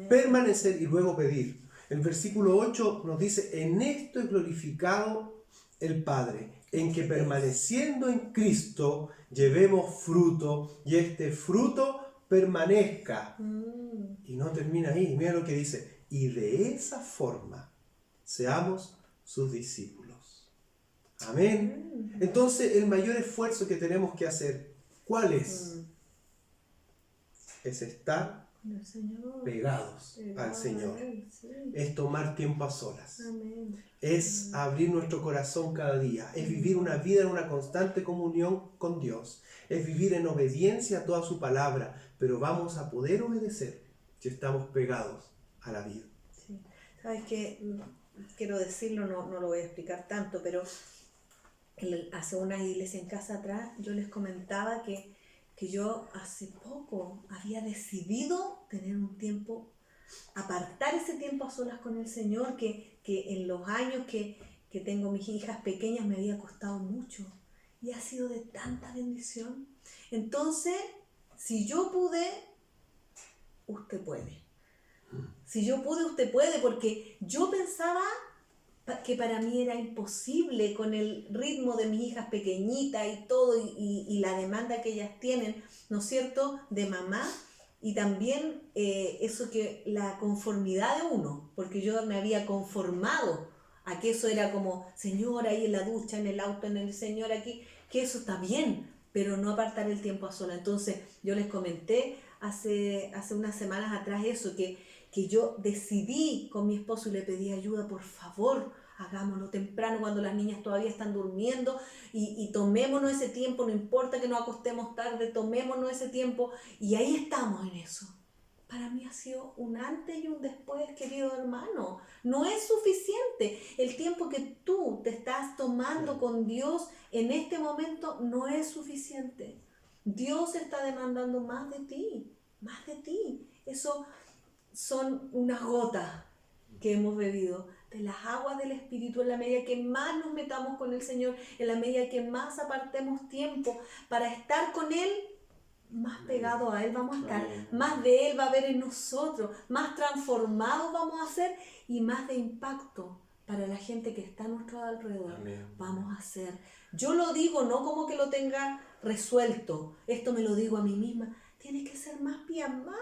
Permanecer y luego pedir. El versículo 8 nos dice, en esto es glorificado el Padre, en que permaneciendo en Cristo llevemos fruto y este fruto permanezca. Y no termina ahí, mira lo que dice, y de esa forma seamos sus discípulos. Amén. Entonces el mayor esfuerzo que tenemos que hacer, ¿cuál es? Es estar pegados al Señor. Es tomar tiempo a solas. Es abrir nuestro corazón cada día. Es vivir una vida en una constante comunión con Dios. Es vivir en obediencia a toda su palabra. Pero vamos a poder obedecer si estamos pegados a la vida. ¿Sabes qué? Quiero decirlo, no lo voy a explicar tanto, pero hace una iglesia en casa atrás yo les comentaba que que yo hace poco había decidido tener un tiempo, apartar ese tiempo a solas con el Señor, que en los años que tengo mis hijas pequeñas me había costado mucho y ha sido de tanta bendición. Entonces, si yo pude, usted puede. Si yo pude, usted puede, porque yo pensaba que para mí era imposible con el ritmo de mis hijas pequeñitas y todo, y la demanda que ellas tienen, ¿no es cierto?, de mamá, y también eso que la conformidad de uno, porque yo me había conformado a que eso era como, Señor, ahí en la ducha, en el auto, en el Señor aquí, que eso está bien, pero no apartar el tiempo a sola. Entonces yo les comenté hace unas semanas atrás eso, que yo decidí con mi esposo y le pedí ayuda, por favor, hagámoslo temprano cuando las niñas todavía están durmiendo y tomémonos ese tiempo, no importa que nos acostemos tarde, tomémonos ese tiempo, y ahí estamos en eso. Para mí ha sido un antes y un después, querido hermano. No es suficiente. El tiempo que tú te estás tomando con Dios en este momento no es suficiente. Dios está demandando más de ti, más de ti. Eso son unas gotas que hemos bebido de las aguas del Espíritu. En la medida que más nos metamos con el Señor, en la medida que más apartemos tiempo para estar con Él, más pegados a Él vamos a estar, más de Él va a haber en nosotros, más transformados vamos a ser y más de impacto para la gente que está a nuestro alrededor vamos a hacer. Yo lo digo no como que lo tenga resuelto, esto me lo digo a mí misma. Tiene que ser más pía, más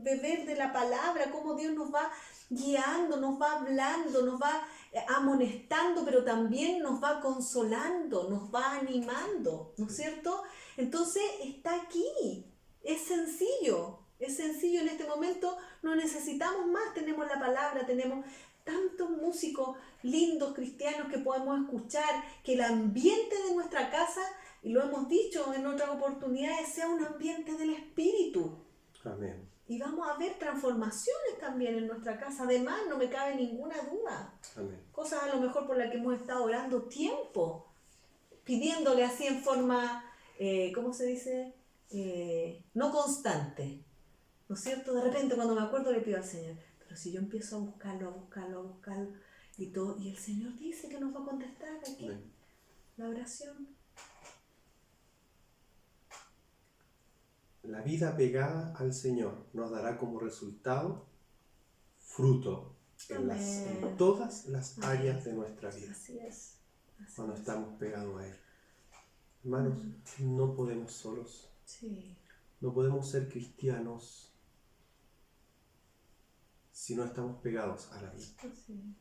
beber de la palabra, cómo Dios nos va guiando, nos va hablando, nos va amonestando, pero también nos va consolando, nos va animando, ¿no es cierto? Entonces está aquí, es sencillo en este momento, no necesitamos más, tenemos la palabra, tenemos tantos músicos lindos cristianos que podemos escuchar, que el ambiente de nuestra casa, y lo hemos dicho en otras oportunidades, sea un ambiente del Espíritu. Amén. Y vamos a ver transformaciones también en nuestra casa. Además, no me cabe ninguna duda. Amén. Cosas a lo mejor por las que hemos estado orando tiempo, pidiéndole así en forma, ¿cómo se dice? No constante. ¿No es cierto? De repente cuando me acuerdo le pido al Señor. Pero si yo empiezo a buscarlo y todo, y el Señor dice que nos va a contestar aquí. Amén. La oración. La vida pegada al Señor nos dará como resultado fruto en todas las áreas de nuestra vida. Así es. Cuando estamos pegados a Él. Hermanos, no podemos solos. Sí. No podemos ser cristianos si no estamos pegados a la vida. Sí.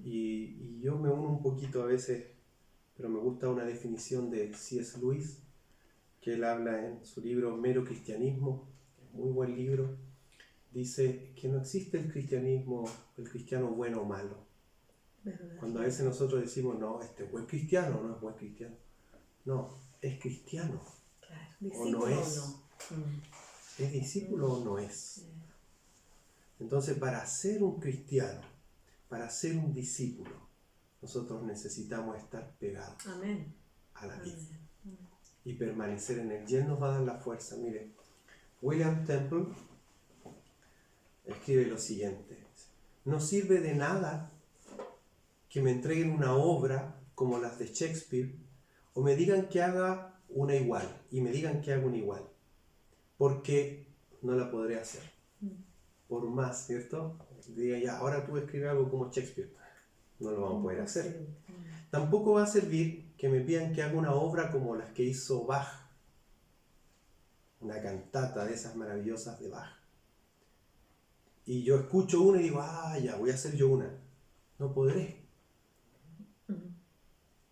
Y yo me uno un poquito a veces, pero me gusta una definición de C.S. Lewis, que él habla en su libro Mero Cristianismo, muy buen libro. Dice que no existe el cristiano bueno o malo. ¿Verdad? Cuando a veces nosotros decimos, no, este es buen cristiano, no es buen cristiano. No, es cristiano. Claro. O no es. O no. ¿Es discípulo o no es? Entonces, para ser un cristiano, para ser un discípulo, nosotros necesitamos estar pegados Amén. a la vida y permanecer en Él. Y Él nos va a dar la fuerza. Mire, William Temple escribe lo siguiente: no sirve de nada que me entreguen una obra como las de Shakespeare o me digan que haga una igual y me digan que haga una igual, porque no la podré hacer. Por más, ¿cierto? Diga ya, ahora tú escribes algo como Shakespeare. No lo vamos a poder hacer. Tampoco va a servir que me pidan que haga una obra como las que hizo Bach, una cantata de esas maravillosas de Bach. Y yo escucho una y digo, ya, voy a hacer yo una. No podré.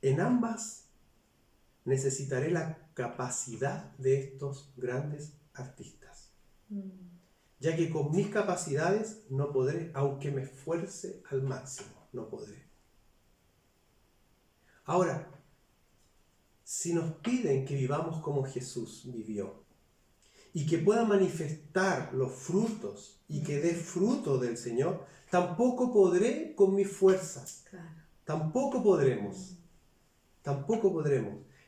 En ambas necesitaré la capacidad de estos grandes artistas, ya que con mis capacidades no podré, aunque me esfuerce al máximo, no podré. Ahora, si nos piden que vivamos como Jesús vivió y que pueda manifestar los frutos y que dé fruto del Señor, tampoco podré con mis fuerzas. Claro. Tampoco podremos.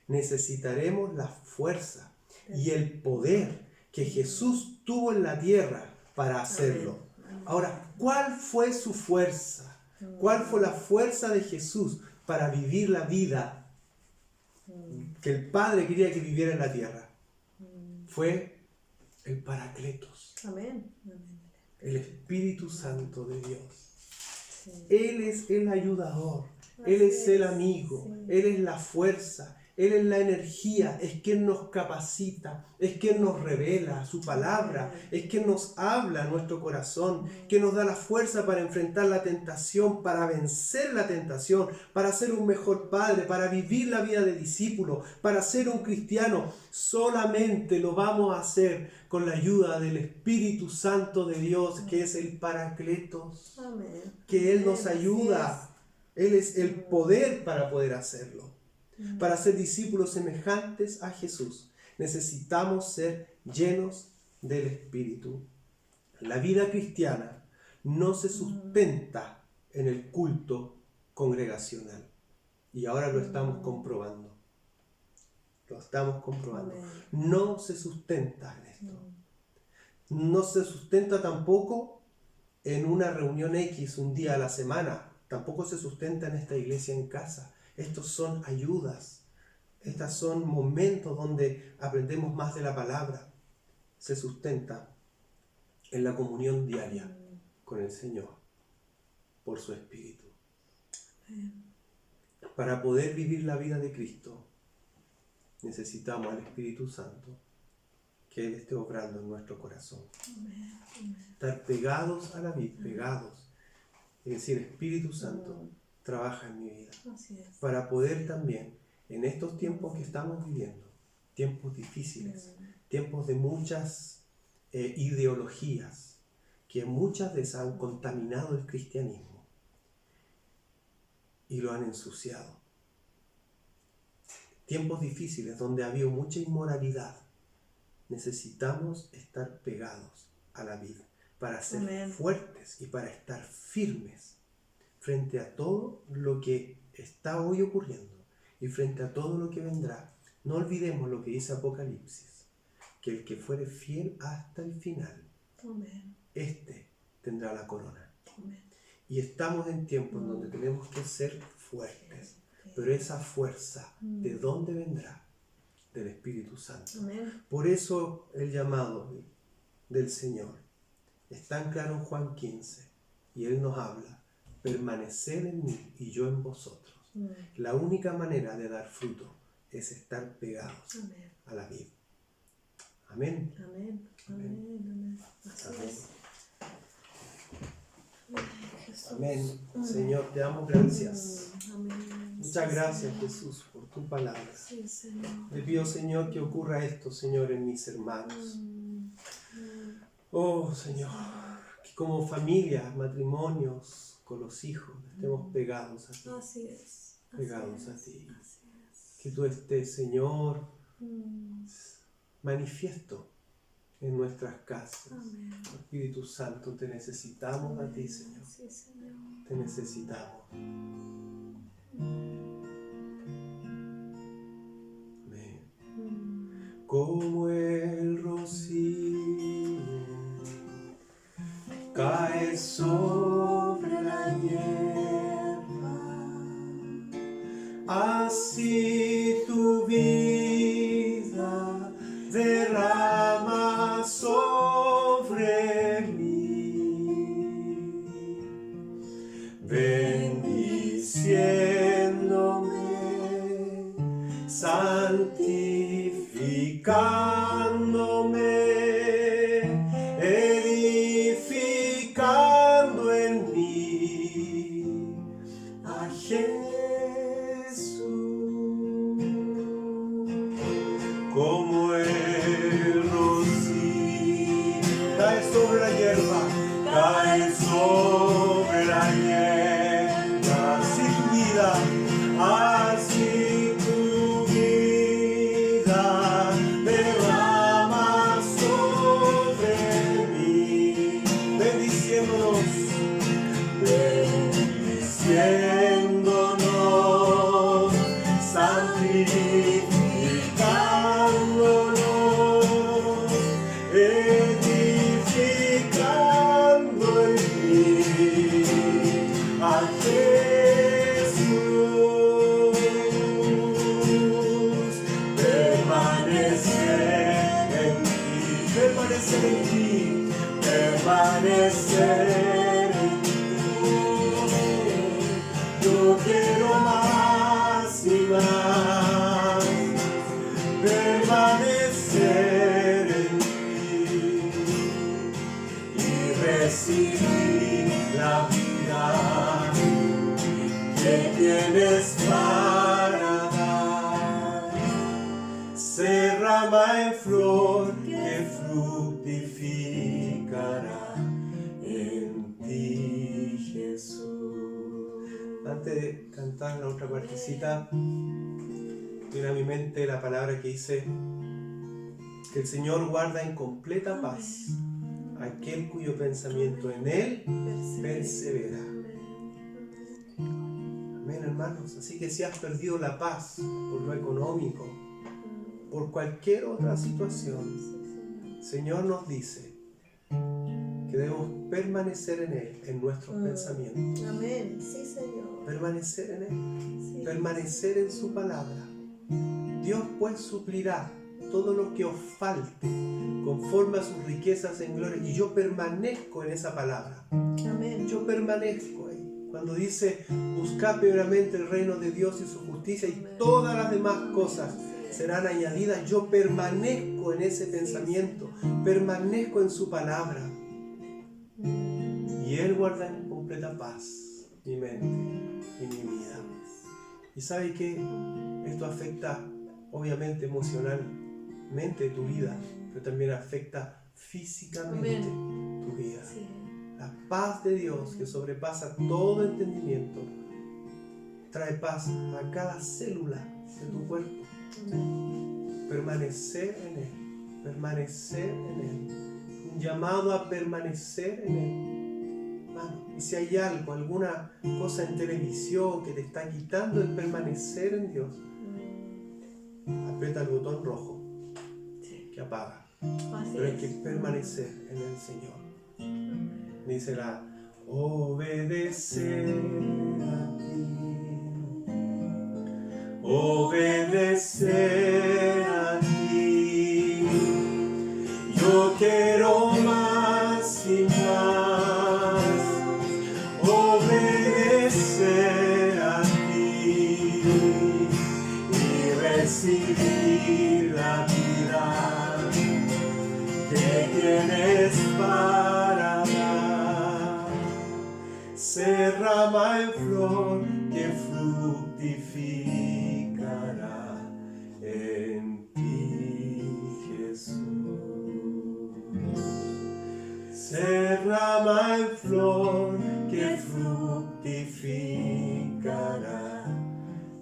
Necesitaremos la fuerza, y el poder que Jesús tuvo en la tierra para hacerlo. Ahora, ¿cuál fue su fuerza? ¿Cuál fue la fuerza de Jesús para vivir la vida que el Padre quería que viviera en la tierra? Fue el Paracletos, Amén. el Espíritu Santo de Dios. Sí. Él es el ayudador, Él es el amigo, Sí. Él es la fuerza, Él es la energía, es quien nos capacita, es quien nos revela su palabra, es quien nos habla a nuestro corazón, que nos da la fuerza para enfrentar la tentación, para vencer la tentación, para ser un mejor padre, para vivir la vida de discípulo, para ser un cristiano. Solamente lo vamos a hacer con la ayuda del Espíritu Santo de Dios, que es el Paracletos, Amén. que Él nos Así ayuda. Él es el poder para poder hacerlo. Para ser discípulos semejantes a Jesús, necesitamos ser llenos del Espíritu. La vida cristiana no se sustenta en el culto congregacional. Y ahora lo estamos comprobando. Lo estamos comprobando. Amén. No se sustenta en esto. No se sustenta tampoco en una reunión X un día a la semana. Tampoco se sustenta en esta iglesia en casa. Estos son ayudas. Estos son momentos donde aprendemos más de la palabra. Se sustenta en la comunión diaria con el Señor por su Espíritu. Para poder vivir la vida de Cristo necesitamos al Espíritu Santo, que Él esté obrando en nuestro corazón. Estar pegados a la vida, pegados. Es decir, Espíritu Santo, trabaja en mi vida. Así es. Para poder también, en estos tiempos que estamos viviendo, tiempos difíciles, tiempos de muchas ideologías, que muchas de esas han contaminado el cristianismo y lo han ensuciado. Tiempos difíciles donde ha habido mucha inmoralidad. Necesitamos estar pegados a la vida para ser Amén. fuertes y para estar firmes frente a todo lo que está hoy ocurriendo y frente a todo lo que vendrá. No olvidemos lo que dice Apocalipsis, que el que fuere fiel hasta el final, Amén. este tendrá la corona. Amén. Y estamos en tiempos donde tenemos que ser fuertes, pero esa fuerza, ¿de dónde vendrá? Del Espíritu Santo. Amén. Por eso el llamado del Señor es tan claro en Juan 15, y Él nos habla: permaneced en mí y yo en vosotros. La única manera de dar fruto es estar pegados Amén. a la vida. Amén. Amén. Amén. Amén. Así Amén. es. Ay, Jesús. Amén. Señor, te damos gracias. Amén. Muchas gracias, Jesús, por tu palabra. Sí, Señor. Te pido, Señor, que ocurra esto, Señor, en mis hermanos. Oh, Señor, que como familia, matrimonios, con los hijos, estemos pegados a ti. Así es. Pegados a Así ti. es. Así es. Que tú estés, Señor, manifiesto en nuestras casas. Amén. Espíritu Santo, te necesitamos a ti, Señor. Sí, Señor. Te necesitamos. Amén. Como el rocío cae sobre la hierba, así tu vida derrama sobre mí, bendiciéndome, santificándome, edificando en mí a Jesús. Como el rocío cae sobre la hierba, cae sobre la hierba, sin vida, así tu vida derrama sobre mí, bendiciéndonos, bendiciéndonos, santificándonos, seguir, permanecer en ti. Yo quiero más y más, permanecer en ti y recibir la vida que tienes para dar. Se rama en flor que fructificará en ti, Jesús. Antes de cantar la otra partecita, viene a mi mente la palabra que dice que el Señor guarda en completa paz aquel cuyo pensamiento en Él persevera. Amén, hermanos. Así que si has perdido la paz por lo económico, por cualquier otra situación, el Señor nos dice que debemos permanecer en Él, en nuestros pensamientos. Amén. Sí, Señor. Permanecer en Él, Sí. permanecer en su palabra. Dios pues suplirá todo lo que os falte conforme a sus riquezas en gloria. Y yo permanezco en esa palabra. Amén. Yo permanezco ahí. Cuando dice, buscad primeramente el reino de Dios y su justicia y todas las demás cosas serán añadidas, yo permanezco en ese pensamiento, permanezco en su palabra. Y Él guarda en completa paz mi mente y mi vida. ¿Y sabe qué? Esto afecta obviamente emocionalmente tu vida, pero también afecta físicamente tu vida. Sí. La paz de Dios que sobrepasa todo entendimiento trae paz a cada célula de tu cuerpo. Amén. Permanecer en Él, permanecer en Él. Un llamado a permanecer en Él. Hermano, y si hay algo, alguna cosa en televisión que te está quitando el permanecer en Dios, aprieta el botón rojo que apaga. Así Pero hay que es. permanecer en el Señor. Dice la obedecer a ti, obedecer a ti. Yo quiero más y más, obedecer a ti y recibir la vida que tienes para dar. Se rama en flor que fructificará en ti, Jesús. Se rama en flor que fructificará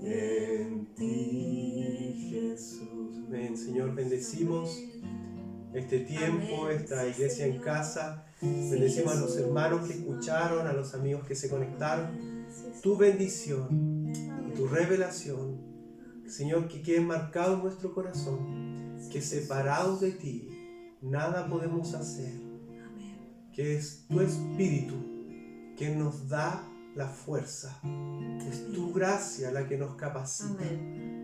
en ti, Jesús. Amén. Señor, bendecimos este tiempo, Amén. esta iglesia en casa. Bendecimos a los hermanos que escucharon, a los amigos que se conectaron. Tu bendición y tu revelación, Señor, que quede marcado en nuestro corazón, que separados de ti nada podemos hacer, que es tu Espíritu que nos da la fuerza, es tu gracia la que nos capacita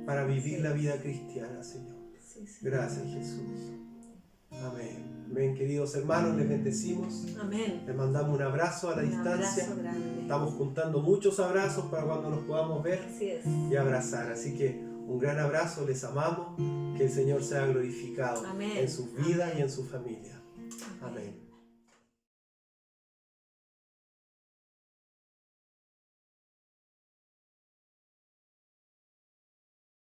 para vivir la vida cristiana, Señor. Gracias, Jesús. Amén. Amén, queridos hermanos, les bendecimos. Amén. Les mandamos un abrazo a la distancia. Abrazo grande. Estamos juntando muchos abrazos para cuando nos podamos ver Así es. y abrazar. Así que un gran abrazo, les amamos. Que el Señor sea glorificado Amén. en sus vidas y en su familia. Amén.